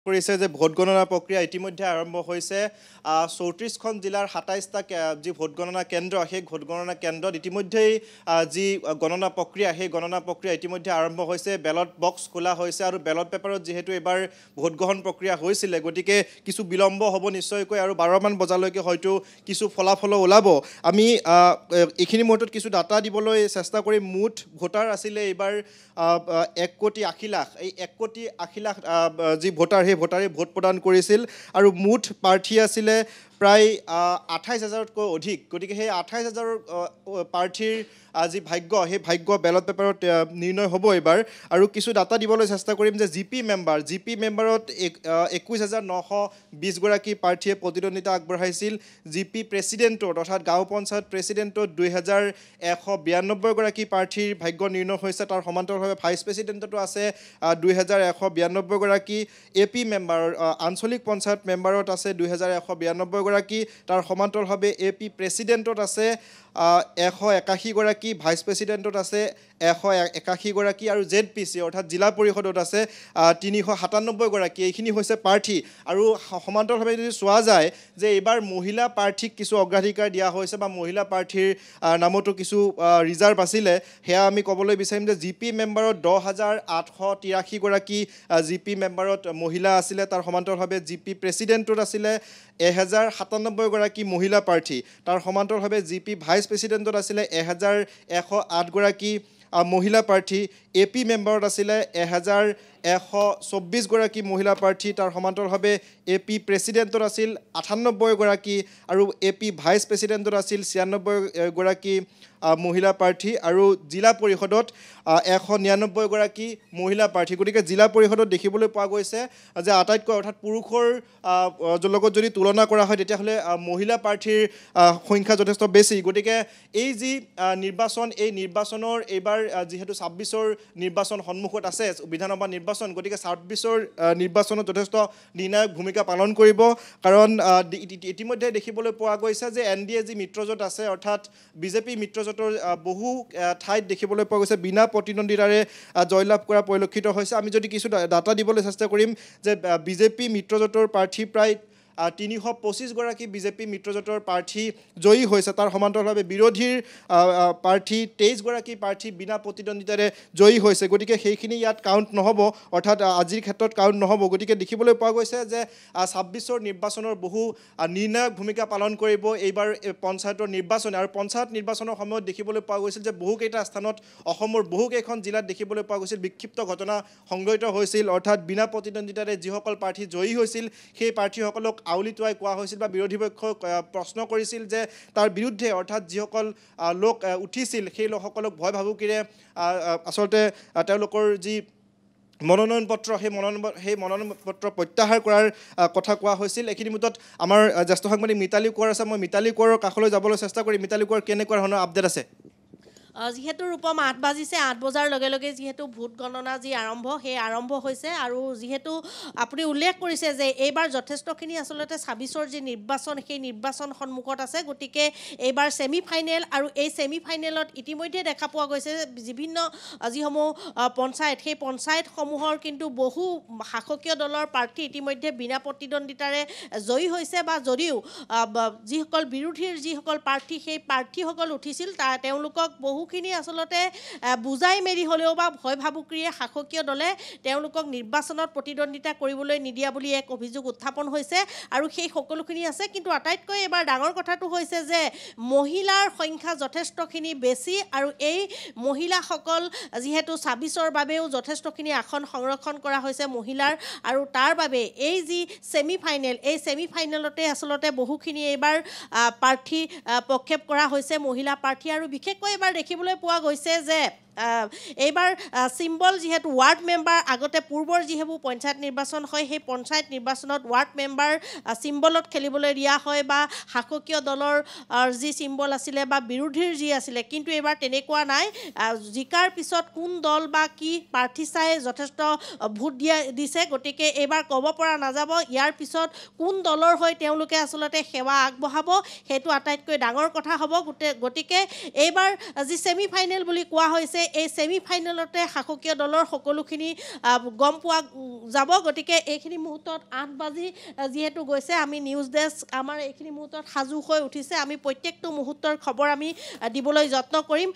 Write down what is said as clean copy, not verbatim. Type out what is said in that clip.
কৰিছে যে ভোট গণনা প্ৰক্ৰিয়া ইতিমধ্যে আৰম্ভ হৈছে 34খন জিলাৰ 27টা যি ভোট গণনা কেন্দ্ৰ সেই ভোট গণনা কেন্দ্ৰত ইতিমধ্যেই যি গণনা প্ৰক্ৰিয়া সেই গণনা প্ৰক্ৰিয়া ইতিমধ্যে আৰম্ভ হৈছে বেলট বক্স খোলা হৈছে আৰু বেলট পেপাৰত যেহেতু এবাৰ ভোট গ্ৰহণ প্ৰক্ৰিয়া হৈছিল গতিকে কিছু বিলম্ব হ'ব নিশ্চয়কৈ আৰু 12 মান বজালৈকে হয়তো কিছু ফলাফল ওলাব আমি এইখিনি মুহূৰ্তত কিছু ডাটা দিবলৈ চেষ্টা কৰিম মুঠ ভোটাৰ আছিলে এইবাৰ 1,80,00,000 এই 1,80,00,000 যি ভোটাৰ সেই ভোটাৰে ভোট প্ৰদান কৰিছিল আৰু মুঠ প্ৰাৰ্থী আছিলে প্ৰায় 28,000তকৈ অধিক গতিকে সেই 28,000 প্ৰাৰ্থীৰ যি ভাগ্য সেই ভাগ্য বেলট পেপাৰত নিৰ্ণয় হ'ব এবাৰ আৰু কিছু ডাটা দিবলৈ চেষ্টা কৰিম যে জিপি মেম্বাৰত 21,920 গৰাকী প্ৰাৰ্থীয়ে প্ৰতিদ্বন্দ্বিতা আগবঢ়াইছিল জিপি প্ৰেছিডেণ্টত অৰ্থাৎ গাঁও পঞ্চায়ত প্ৰেছিডেণ্টত 2,192 গৰাকী প্ৰাৰ্থীৰ ভাগ্য নিৰ্ণয় হৈছে তাৰ সমান্তৰালভাৱে ভাইচ প্ৰেছিডেণ্টতো আছে 2,192 গৰাকী এপি মেম্বাৰ আঞ্চলিক পঞ্চায়ত মেম্বাৰত আছে 2,192 গৰাকী তাৰ সমান্তৰালভাৱে এপি প্ৰেছিডেণ্টত আছে 181 গৰাকী ভাইচ প্ৰেছিডেণ্টত আছে 181 গৰাকী আৰু জেডপিচি অৰ্থাৎ জিলা পৰিষদত আছে 397 গৰাকী এইখিনি হৈছে প্ৰাৰ্থী আৰু সমান্তৰালভাৱে যদি চোৱা যায় যে এইবাৰ মহিলা প্ৰাৰ্থীক কিছু অগ্ৰাধিকাৰ দিয়া হৈছে বা মহিলা প্ৰাৰ্থীৰ নামতো কিছু ৰিজাৰ্ভ আছিলে হেয়া আমি ক'বলৈ বিচাৰিম যে জিপি মেম্বাৰত 10,883 গৰাকী জিপি মেম্বাৰত মহিলা আছিলে তাৰ সমান্তৰালভাৱে জিপি প্ৰেছিডেণ্টত আছিলে 1,097 গৰাকী মহিলা প্ৰাৰ্থী তাৰ সমান্তৰালভাৱে জিপি ভাইচ প্ৰেছিডেণ্টত আছিলে 1,108 গৰাকী মহিলা প্ৰাৰ্থী এপি মেম্বাৰত আছিলে 1,124 গৰাকী মহিলা প্ৰাৰ্থী তাৰ সমান্তৰালভাৱে এপি প্ৰেছিডেণ্টত আছিল 98 গৰাকী আৰু এপি ভাইচ প্ৰেছিডেণ্টত আছিল 96 গৰাকী মহিলা প্ৰাৰ্থী আৰু জিলা পৰিষদত 199 গৰাকী মহিলা প্ৰাৰ্থী গতিকে জিলা পৰিষদত দেখিবলৈ পোৱা গৈছে যে আটাইতকৈ অৰ্থাৎ পুৰুষৰ লগত যদি তুলনা কৰা হয় তেতিয়াহ'লে মহিলা প্ৰাৰ্থীৰ সংখ্যা যথেষ্ট বেছি গতিকে এই যি নিৰ্বাচন এই নিৰ্বাচনৰ এইবাৰ যেহেতু 26ৰ নিৰ্বাচন সন্মুখত আছে বিধানসভা নিৰ্বাচন গতিকে 26ৰ নিৰ্বাচনত যথেষ্ট নিৰ্ণায়ক ভূমিকা পালন কৰিব কাৰণ ইতিমধ্যে দেখিবলৈ পোৱা গৈছে যে এনডিএ যি মিত্ৰজোঁট আছে অৰ্থাৎ বিজেপি মিত্ৰজোঁটৰ বহু ঠাইত দেখিবলৈ পোৱা গৈছে বিনা প্ৰতিদ্বন্দ্বিতাৰে জয়লাভ কৰা পৰিলক্ষিত হৈছে আমি যদি কিছু ডাটা দিবলৈ চেষ্টা কৰিম যে বিজেপি মিত্ৰজোঁটৰ প্ৰাৰ্থী প্ৰায় 325 গৰাকী বিজেপি মিত্ৰজোঁটৰ প্ৰাৰ্থী জয়ী হৈছে তাৰ সমান্তৰালভাৱে বিৰোধীৰ প্ৰাৰ্থী 23 গৰাকী প্ৰাৰ্থী বিনা প্ৰতিদ্বন্দ্বিতাৰে জয়ী হৈছে গতিকে সেইখিনি ইয়াত কাউণ্ট নহ'ব অৰ্থাৎ আজিৰ ক্ষেত্ৰত কাউণ্ট নহ'ব গতিকে দেখিবলৈ পোৱা গৈছে যে 26ৰ নিৰ্বাচনৰ বহু নিৰ্ণায়ক ভূমিকা পালন কৰিব এইবাৰ পঞ্চায়তৰ নিৰ্বাচনে আৰু পঞ্চায়ত নিৰ্বাচনৰ সময়ত দেখিবলৈ পোৱা গৈছিল যে বহুকেইটা স্থানত অসমৰ বহুকেইখন জিলাত দেখিবলৈ পোৱা গৈছিল বিক্ষিপ্ত ঘটনা সংঘটিত হৈছিল অৰ্থাৎ বিনা প্ৰতিদ্বন্দ্বিতাৰে যিসকল প্ৰাৰ্থী জয়ী হৈছিল সেই প্ৰাৰ্থীসকলক আউলিতুৱাই কোৱা হৈছিল বা বিৰোধী পক্ষক প্ৰশ্ন কৰিছিল যে তাৰ বিৰুদ্ধে অৰ্থাৎ যিসকল লোক উঠিছিল সেই লোকসকলক ভয় ভাবুকিৰে আচলতে তেওঁলোকৰ যি মনোনয়ন পত্ৰ সেই মনোনয়ন পত্ৰ প্ৰত্যাহাৰ কৰাৰ কথা কোৱা হৈছিল এইখিনি মুহূৰ্তত আমাৰ জ্যেষ্ঠ সাংবাদিক মিতালী কোঁৱৰ আছে মই মিতালী কোঁৱৰৰ কাষলৈ যাবলৈ চেষ্টা কৰিম মিতালী কোঁৱৰ কেনেকুৱা ধৰণৰ আপডেট আছে যেহেতু ৰূপম 8 বাজিছে 8 বজাৰ লগে লগে যেহেতু ভোট গণনা যি আৰম্ভ হৈছে আৰু যেহেতু আপুনি উল্লেখ কৰিছে যে এইবাৰ যথেষ্টখিনি আসলতে 26ৰ যি নিৰ্বাচন সেই নিৰ্বাচন সন্মুখত আছে গতিকে এইবাৰ সেমি ফাইনেল আৰু এই সেমি ফাইনেলত ইতিমধ্যে দেখা পোৱা গৈছে বিভিন্ন যিসমূহ পঞ্চায়ত সেই পঞ্চায়তসমূহৰ কিন্তু বহু শাসকীয় দলৰ প্ৰাৰ্থী ইতিমধ্যে বিনা প্ৰতিদ্বন্দ্বিতাৰে জয়ী হৈছে বা যদিও যিসকল বিৰোধীৰ যিসকল প্ৰাৰ্থী সেই প্ৰাৰ্থীসকল উঠিছিল তেওঁলোকক বহুখিনি আসলতে বুজাই মেলি হ'লেও বা ভয় ভাবুকিৰে শাসকীয় দলে তেওঁলোকক নিৰ্বাচনত প্ৰতিদ্বন্দ্বিতা কৰিবলৈ নিদিয়া বুলি এক অভিযোগ উত্থাপন হৈছে আৰু সেই সকলোখিনি আছে কিন্তু আটাইতকৈ এবাৰ ডাঙৰ কথাটো হৈছে যে মহিলাৰ সংখ্যা যথেষ্টখিনি বেছি আৰু এই মহিলাসকল যেহেতু 26ৰ বাবেও যথেষ্টখিনি আসন সংৰক্ষণ কৰা হৈছে মহিলাৰ আৰু তাৰ বাবে এই যি সেমি ফাইনেল এই সেমি ফাইনেলতে আসলতে বহুখিনি এইবাৰ প্ৰাৰ্থী প্ৰক্ষেপ কৰা হৈছে মহিলা প্ৰাৰ্থী আৰু বিশেষকৈ এবাৰ দেখিবলৈ পোৱা গৈছে যে এইবাৰ সিম্বল যেহেতু ওয়াৰ্ড মেম্বাৰ আগতে পূৰ্বৰ যিহেতু পঞ্চায়ত নিৰ্বাচন হয় সেই পঞ্চায়ত নিৰ্বাচনত ওয়াৰ্ড মেম্বাৰ সিম্বলত খেলিবলৈ দিয়া হয় বা শাসকীয় দলৰ যি সিম্বল আছিলে বা বিৰোধীৰ যি আছিলে কিন্তু এইবাৰ তেনেকুৱা নাই জিকাৰ পিছত কোন দল বা কি প্ৰাৰ্থী চাই যথেষ্ট ভোট দিছে গতিকে এইবাৰ ক'ব পৰা নাযাব ইয়াৰ পিছত কোন দলৰ হৈ তেওঁলোকে আসলতে সেৱা আগবঢ়াব সেইটো আটাইতকৈ ডাঙৰ কথা হ'ব গতিকে এইবাৰ যি সেমি ফাইনেল বুলি কোৱা হৈছে এই ছেমি ফাইনেলতে শাসকীয় দলৰ সকলোখিনি গম পোৱা যাব গতিকে এইখিনি মুহূৰ্তত 8 বাজি যিহেতু গৈছে আমি নিউজ ডেস্ক আমাৰ এইখিনি মুহূৰ্তত সাজু হৈ উঠিছে আমি প্ৰত্যেকটো মুহূৰ্তৰ খবৰ আমি দিবলৈ যত্ন কৰিম